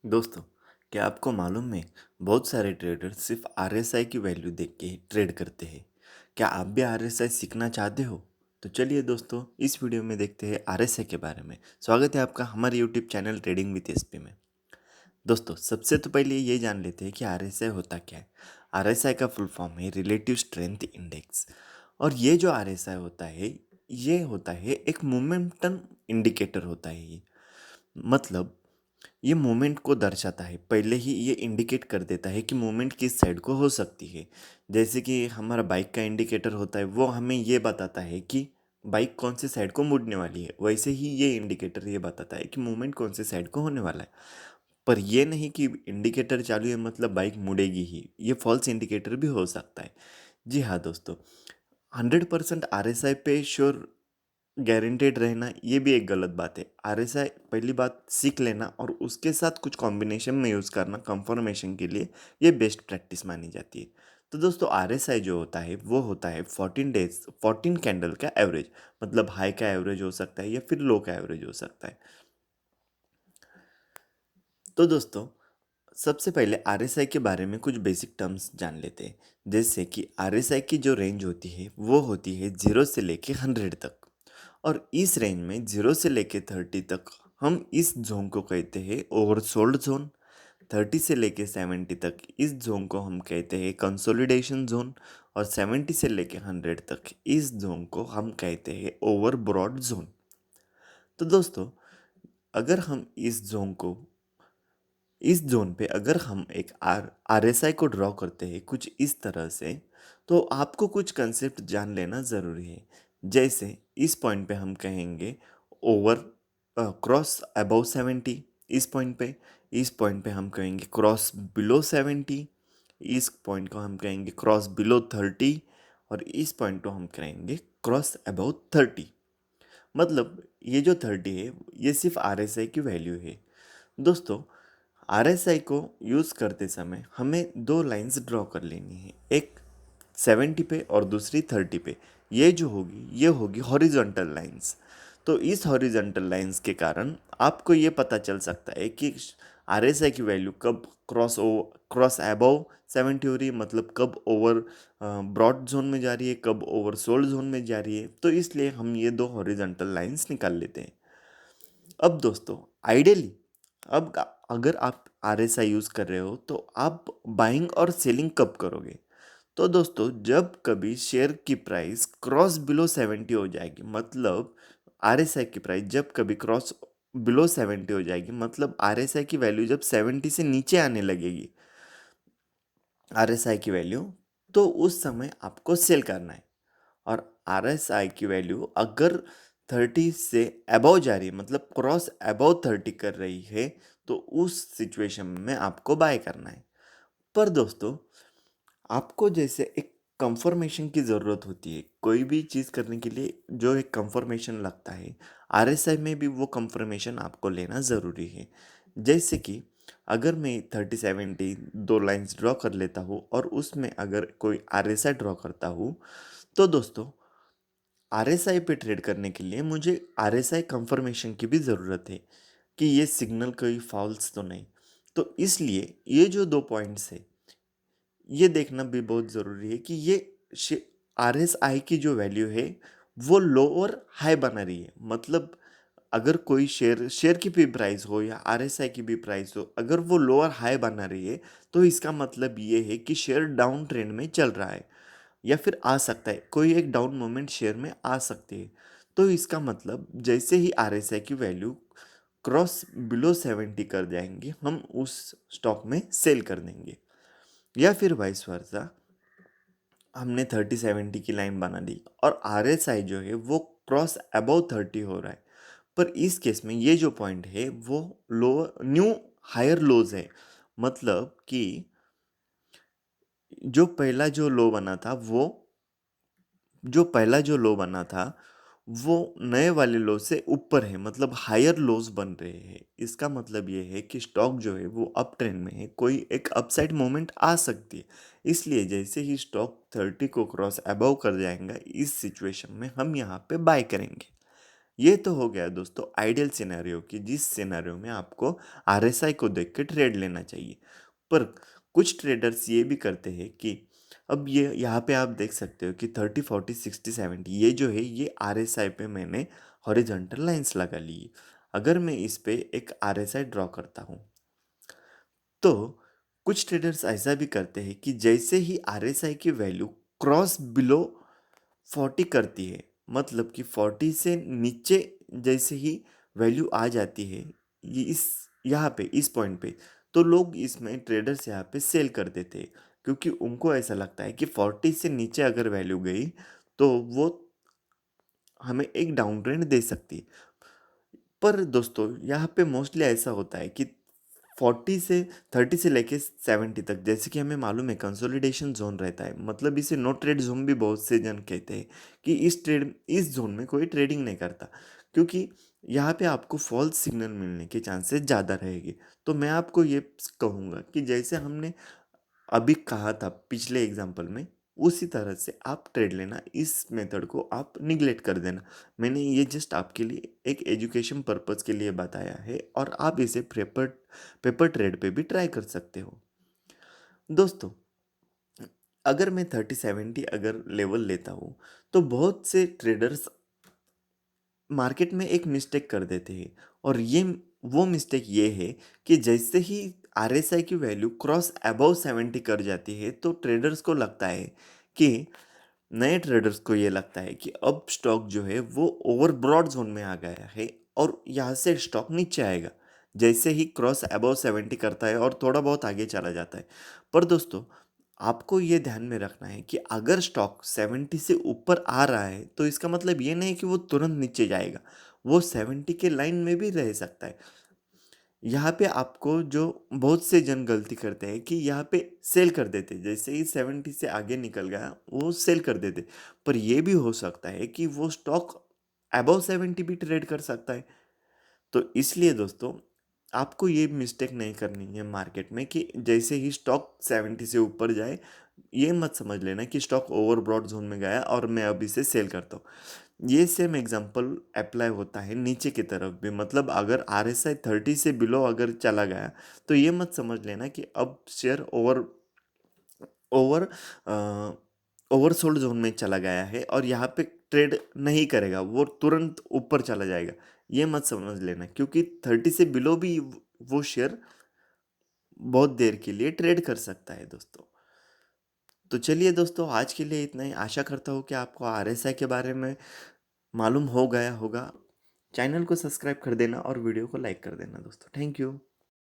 दोस्तों, क्या आपको मालूम है बहुत सारे ट्रेडर सिर्फ आरएसआई की वैल्यू देख के ही ट्रेड करते हैं। क्या आप भी आरएसआई सीखना चाहते हो? तो चलिए दोस्तों, इस वीडियो में देखते हैं आरएसआई के बारे में। स्वागत है आपका हमारे YouTube channel trading with SP में। दोस्तों, सबसे तो पहले ये जान लेते हैं कि आरएसआई होता क्या है। आरएसआई का फुल फॉर्म है रिलेटिव स्ट्रेंथ इंडेक्स। और ये जो आरएसआई होता है, ये होता है एक मोमेंटम इंडिकेटर होता है ये। मतलब ये मूवमेंट को दर्शाता है, पहले ही ये इंडिकेट कर देता है कि मूवमेंट किस साइड को हो सकती है। जैसे कि हमारा बाइक का इंडिकेटर होता है, वो हमें ये बताता है कि बाइक कौन से साइड को मुड़ने वाली है, वैसे ही ये इंडिकेटर ये बताता है कि मूवमेंट कौन से साइड को होने वाला है। पर ये नहीं कि इंडिकेटर चालू है मतलब बाइक मुड़ेगी ही, ये फॉल्स इंडिकेटर भी हो सकता है। जी हाँ दोस्तों, 100% आरएसआई पे श्योर गारंटेड रहना ये भी एक गलत बात है। आरएसआई पहली बात सीख लेना और उसके साथ कुछ कॉम्बिनेशन में यूज़ करना कंफर्मेशन के लिए ये बेस्ट प्रैक्टिस मानी जाती है। तो दोस्तों, आरएसआई जो होता है वो होता है 14 डेज 14 कैंडल का एवरेज। मतलब हाई का एवरेज हो सकता है या फिर लो का एवरेज हो सकता है। तो दोस्तों, सबसे पहले आरएसआई के बारे में कुछ बेसिक टर्म्स जान लेते हैं। जैसे कि आरएसआई की जो रेंज होती है वो होती है 0 से लेके 100 तक। और इस रेंज में 0 से लेके 30 तक हम इस जोन को कहते हैं ओवरसोल्ड जोन। 30 से लेके 70 तक इस जोन को हम कहते हैं कंसोलिडेशन जोन। और 70 से लेके 100 तक इस जोन को हम कहते हैं ओवर ब्रॉड जोन। तो दोस्तों, अगर हम इस जोन पे अगर हम एक आरएसआई को ड्रॉ करते हैं कुछ इस तरह से, तो आपको कुछ कंसेप्ट जान लेना ज़रूरी है। जैसे इस पॉइंट पे हम कहेंगे ओवर क्रॉस अबव 70। इस पॉइंट पे हम कहेंगे क्रॉस बिलो 70। इस पॉइंट को हम कहेंगे क्रॉस बिलो 30। और इस पॉइंट को हम कहेंगे क्रॉस अबव 30। मतलब ये जो 30 है ये सिर्फ आरएसआई की वैल्यू है। दोस्तों, आरएसआई को यूज़ करते समय हमें दो लाइंस ड्रॉ कर लेनी है, एक 70 पे और दूसरी 30 पे। ये होगी हॉरिजॉन्टल लाइंस। तो इस हॉरिजॉन्टल लाइंस के कारण आपको ये पता चल सकता है कि आरएसआई की वैल्यू कब क्रॉस अबव 70 हो रही है, मतलब कब ओवर ब्रॉड जोन में जा रही है, कब ओवर सोल्ड जोन में जा रही है। तो इसलिए हम ये दो हॉरिजॉन्टल लाइंस निकाल लेते हैं। अब दोस्तों, आइडियली अब अगर आप आरएसआई यूज़ कर रहे हो तो आप बाइंग और सेलिंग कब करोगे? तो दोस्तों, जब कभी शेयर की प्राइस क्रॉस बिलो 70 हो जाएगी, मतलब आरएसआई की प्राइस जब कभी क्रॉस बिलो 70 हो जाएगी, मतलब आरएसआई की वैल्यू जब 70 से नीचे आने लगेगी, आरएसआई की वैल्यू, तो उस समय आपको सेल करना है। और आरएसआई की वैल्यू अगर 30 से अबव जा रही है, मतलब क्रॉस अबव 30 कर रही है, तो उस सिचुएशन में आपको बाय करना है। पर दोस्तों, आपको जैसे एक कंफर्मेशन की ज़रूरत होती है कोई भी चीज़ करने के लिए, जो एक कंफर्मेशन लगता है, आरएसआई में भी वो कंफर्मेशन आपको लेना ज़रूरी है। जैसे कि अगर मैं 30-70 दो लाइंस ड्रॉ कर लेता हूँ और उसमें अगर कोई आरएसआई ड्रॉ करता हूँ, तो दोस्तों, आरएसआई पे ट्रेड करने के लिए मुझे आरएसआई कंफर्मेशन की भी ज़रूरत है कि ये सिग्नल कोई फॉल्स तो नहीं। तो इसलिए ये जो दो पॉइंट्स है, ये देखना भी बहुत ज़रूरी है कि ये आरएसआई की जो वैल्यू है वो लो और हाई बना रही है। मतलब अगर कोई शेयर की भी प्राइस हो या आरएसआई की भी प्राइस हो, अगर वो लो और हाई बना रही है, तो इसका मतलब ये है कि शेयर डाउन ट्रेंड में चल रहा है या फिर आ सकता है, कोई एक डाउन मोमेंट शेयर में आ सकती है। तो इसका मतलब जैसे ही आरएसआई की वैल्यू क्रॉस बिलो 70 कर जाएंगे, हम उस स्टॉक में सेल कर देंगे। या फिर वाइस वर्सा, हमने 30-70 की लाइन बना ली और आरएसआई जो है वो क्रॉस अबव 30 हो रहा है। पर इस केस में ये जो पॉइंट है वो लो न्यू हायर लोज है। मतलब कि जो पहला जो लो बना था वो जो पहला जो लो बना था वो नए वाले लो से ऊपर है, मतलब हायर लोज बन रहे हैं। इसका मतलब ये है कि स्टॉक जो है वो अप ट्रेंड में है, कोई एक अपसाइड मोमेंट आ सकती है। इसलिए जैसे ही स्टॉक 30 को क्रॉस अबव कर जाएगा, इस सिचुएशन में हम यहाँ पे बाय करेंगे। ये तो हो गया दोस्तों आइडियल सिनेरियो कि जिस सिनेरियो में आपको आरएसआई को देख के ट्रेड लेना चाहिए। पर कुछ ट्रेडर्स ये भी करते हैं कि अब ये यहाँ पे आप देख सकते हो कि 30 40 60 70 ये जो है ये आरएसआई पे मैंने हॉरिजॉन्टल लाइंस लगा ली है। अगर मैं इस पे एक आरएसआई ड्रॉ करता हूँ तो कुछ ट्रेडर्स ऐसा भी करते हैं कि जैसे ही आरएसआई की वैल्यू क्रॉस बिलो 40 करती है, मतलब कि 40 से नीचे जैसे ही वैल्यू आ जाती है ये इस यहाँ पे इस पॉइंट पे, तो लोग इसमें ट्रेडर्स यहाँ पे सेल कर देते हैं क्योंकि उनको ऐसा लगता है कि 40 से नीचे अगर वैल्यू गई तो वो हमें एक डाउन ट्रेंड दे सकती है। पर दोस्तों यहाँ पे मोस्टली ऐसा होता है कि 40 से 30 से लेके 70 तक, जैसे कि हमें मालूम है कंसोलिडेशन जोन रहता है, मतलब इसे नो ट्रेड जोन भी बहुत से जन कहते हैं कि इस जोन में कोई ट्रेडिंग नहीं करता क्योंकि यहाँ पे आपको फॉल्स सिग्नल मिलने के चांसेस ज़्यादा रहेंगे। तो मैं आपको ये कहूँगा कि जैसे हमने अभी कहा था पिछले एग्जाम्पल में, उसी तरह से आप ट्रेड लेना, इस मेथड को आप निगलेक्ट कर देना। मैंने ये जस्ट आपके लिए एक एजुकेशन पर्पस के लिए बताया है और आप इसे पेपर पेपर ट्रेड पे भी ट्राई कर सकते हो। दोस्तों अगर मैं 30 70 अगर लेवल लेता हूँ तो बहुत से ट्रेडर्स मार्केट में एक मिस्टेक कर देते हैं और ये वो मिस्टेक ये है कि जैसे ही आरएसआई की वैल्यू क्रॉस अबव 70 कर जाती है तो ट्रेडर्स को लगता है कि नए ट्रेडर्स को ये लगता है कि अब स्टॉक जो है वो ओवरब्रॉड जोन में आ गया है और यहाँ से स्टॉक नीचे आएगा जैसे ही क्रॉस अबव 70 करता है और थोड़ा बहुत आगे चला जाता है। पर दोस्तों आपको ये ध्यान में रखना है कि अगर स्टॉक 70 से ऊपर आ रहा है तो इसका मतलब ये नहीं कि वो तुरंत नीचे जाएगा, वो 70 के लाइन में भी रह सकता है। यहाँ पे आपको जो बहुत से जन गलती करते हैं कि यहाँ पे सेल कर देते, जैसे ही 70 से आगे निकल गया वो सेल कर देते। पर ये भी हो सकता है कि वो स्टॉक अबव 70 भी ट्रेड कर सकता है। तो इसलिए दोस्तों आपको ये मिस्टेक नहीं करनी है मार्केट में कि जैसे ही स्टॉक 70 से ऊपर जाए ये मत समझ लेना कि स्टॉक ओवरब्रॉड जोन में गया और मैं अब इसे सेल करता हूँ। ये सेम एग्जांपल अप्लाई होता है नीचे की तरफ भी, मतलब अगर आरएसआई 30 से बिलो अगर चला गया तो ये मत समझ लेना कि अब शेयर ओवर ओवरसोल्ड जोन में चला गया है और यहाँ पे ट्रेड नहीं करेगा, वो तुरंत ऊपर चला जाएगा। ये मत समझ लेना क्योंकि 30 से बिलो भी वो शेयर बहुत देर के लिए ट्रेड कर सकता है दोस्तों। तो चलिए दोस्तों आज के लिए इतना ही। आशा करता हूँ कि आपको आरएसआई के बारे में मालूम हो गया होगा। चैनल को सब्सक्राइब कर देना और वीडियो को लाइक कर देना दोस्तों। Thank you.